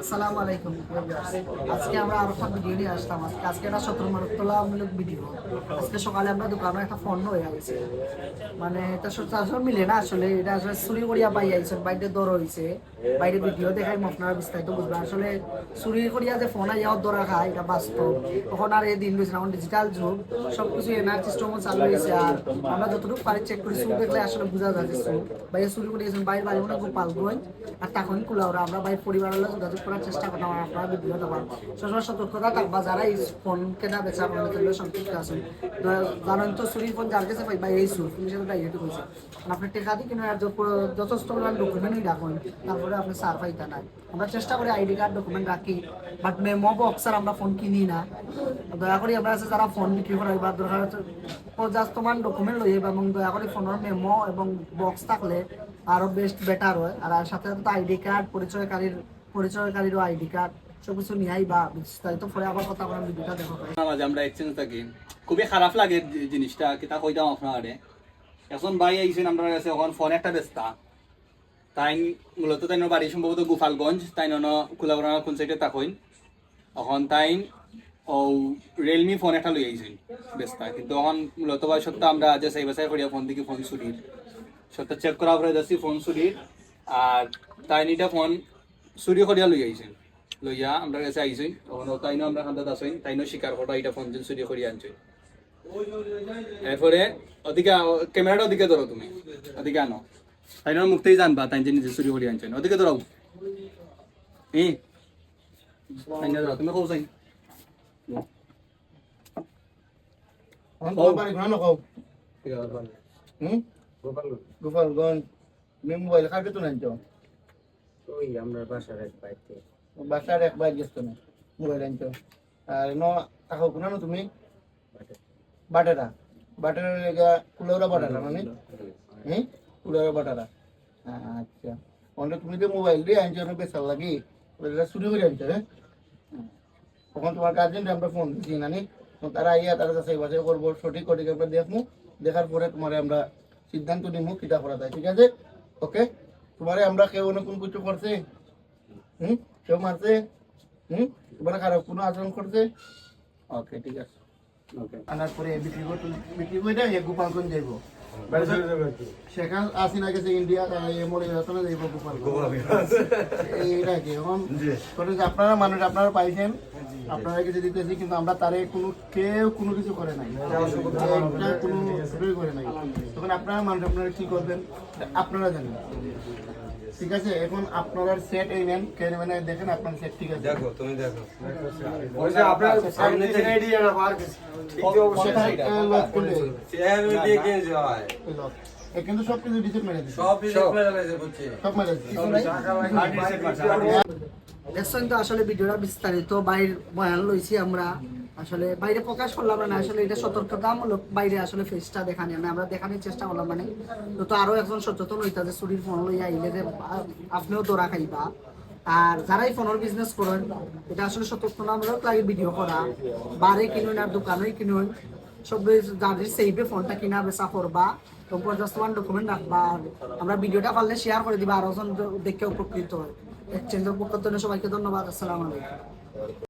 আসসালামু আলাইকুম। আজকে আমরা আরো একটা ভিডিও নিয়ে আসলাম। আজকে একটা সতর্কতামূলক ভিডিও। আজকে সকালে আমরা দোকানে একটা ফোন হয়ে গেছে, মানে এটা সচরাচর মিলে না। আসলে এটা আসলে চুরি করিয়া পাই আইছেন, বাইরে দর হয়েছে, বাইরে ভিডিও দেখাই আপনারা বিস্তারিত বুঝবেন। আসলে চুরি করিয়া যে ফোন আইয়া দরা খায় এটা বাস্তব। তখন আর এই দিন রয়েছে এখন ডিজিটাল যুগ, সবকিছু এনার সিস্টেমও চালু হয়েছে। আর আমরা যতটুকু পারি চেক করি, চুর দেখলে আসলে বোঝা যায় যে চুর বাইরে চুরি করিয়েছেন। বাইরে বাড়ি মনে গোপালগঞ্জ আর তখন কুলাওরা। আমরা বাইরে পরিবারের যোগাযোগ করার চেষ্টা করতাম। আর আপনারা ভিডিও দেওয়ার সবসময় সতর্কতা থাকবা। যারা এই ফোন কেনা বেচা আপনারা তাহলে সন্তুষ্ট আছেন। জানেন তো চুরি ফোন যার কাছে পাই এই চুর পুলিশের ডাইরেক্ট হয়েছে। আপনি টেকা দিয়ে কিনে আর যথেষ্ট পরিমাণ ডকুমেন্টই রাখুন, তারপরে আপনি সার পাইতা নাই। আমরা চেষ্টা করি আইডি কার্ড ডকুমেন্ট রাখি, বাট মেমো বক্সার আমরা ফোন কিনি না। দয়া করি আমরা আছে যারা ফোন বিক্রি করে বা দরকার পর্যাপ্তমান ডকুমেন্ট লই এবং দয়া করে ফোনের মেমো এবং বক্স থাকলে আরো বেস্ট বেটার হয়। আর সাথে সাথে আইডি কার্ড, পরিচয়কারীরও আইডি কার্ড সবকিছু নিয়াই বা বিস্তারিত পরে আবার কথা আমরা ভিডিওটা দেখো। মাঝে আমরা এক্সচেঞ্জ থাকি, খুবই খারাপ লাগে জিনিসটা, কিতা কইতাম আপনারে। এখন ভাই আইছেন আপনার কাছে, এখন ফোন একটা বেস্তা তাই মূলত তাই বাড়ি সম্ভবত গোপালগঞ্জ, তাই কুলাবরা কোন সাইডে তাকইন। এখন তাই ও রিয়েলমি ফোন একটা লই আইছেন বেস্তা, কিন্তু এখন মূলত ভাই সত্য আমরা যে সাই বাসাই করিয়া ফোন থেকে ফোন চুরির সত্য চেক করা পরে যাচ্ছি ফোন চুরির। আর তাই নিটা ফোন চুরি করিয়া লই আইছেন, লইয়া আমরা কাছে আইছেন। তখন তাইনো আমরা খান্দাত আসেন, তাইনো স্বীকার করা এটা ফোন যেন চুরি করিয়া আনছেন। এরপরে ওদিকে ক্যামেরাটা ওদিকে ধরো, তুমি ওদিকে আনো, তাইনো মুক্তেই জানবা তাই যে নিজে চুরি করিয়া আনছেন। ওদিকে ধরাও তাইনা ধরো, তুমি কৌ চাই গোপালগঞ্জ তুমি মোবাইল কাটে তো নাইছো ওই আমরা বাসার এক বাইতে বাসার এক বাইর গেছো না মোবাইল আনছো। আর ন তাকো কোনা না তুমি বাটারা বাটারা লেগা কুলাউরা বাটারা মানে কুলাউরা বাটারা। আচ্ছা অন্য তুমি যে মোবাইল দিয়ে আনছো না বেচার লাগি ওইটা চুরি করে আনছো। হ্যাঁ তখন তোমার গার্জেনরা আমরা ফোন দিচ্ছি নানি, তারা আইয়া তারা কাছে বাছাই করবো, সঠিক সঠিক আমরা দেখবো। দেখার পরে তোমার আমরা সিদ্ধান্ত নিবো কিটা করা যায়। ঠিক আছে? ওকে, তোমারে আমরা কেউ অন্য কোন কিছু করছে? কেউ মারছে? তোমার খারাপ কোনো আচরণ করছে? ওকে ঠিক আছে। আনার পরে বিক্রি করে দেয় গোপালগঞ্জ যাইব। সেখান আসিনা গেছে ইন্ডিয়া, মরে যাচ্ছে না যাইব গোপালগঞ্জ। এইটা কি এখন আপনারা মানুষ আপনারা পাইছেন, আপনারা কিছু দিতেছি, কিন্তু আমরা তারে কেউ কোনো কিছু করে নাই, কোনো কিছুই করে নাই। তখন আপনারা মানুষ আপনারা কি করবেন আপনারা জানেন। ঠিক আছে, এখন আপনারা সেট এই নেন, কে নেবেন দেখেন আপনার সেট। ঠিক আছে, দেখো তুমি দেখো ওই যে আপনার সামনে থেকে আইডিয়া না পার কিছু ঠিক অবশ্যই লক করলে চেহারা দিয়ে কে যায় লক কিন্তু সব কিছু ডিসেট মেরে দিছে, সব ডিসপ্লে লাগাইছে বুঝছি সব মেরে দেখছেন তো আসলে ভিডিওটা বিস্তারিত বাইরে বয়ান লইছি আমরা। আসলে বাইরে প্রকাশ করলাম না, আসলে এটা সতর্কতামূলক বাইরে আসলে ফেসটা দেখানি আমরা দেখানোর চেষ্টা করলাম। মানে তো আরো একজন সচেতন হইতা যে চুরির ফোন লইয়া আইলে যে আপনিও ধরা খাইবা। আর যারাই ফোনের বিজনেস করেন এটা আসলে সতর্কতামূলক লাগে ভিডিও করা। বারে কিনুন আর দোকানেই কিনুন, সব যাদের সেইভে ফোনটা কিনা বেচা করবা, তো পর্যাপ্তমান ডকুমেন্ট রাখবা। আর আমরা ভিডিওটা পারলে শেয়ার করে দিবা, আরো জন দেখে উপকৃত হয়। এক্সচেঞ্জের পক্ষ থেকে সবাইকে ধন্যবাদ। আসসালামু আলাইকুম।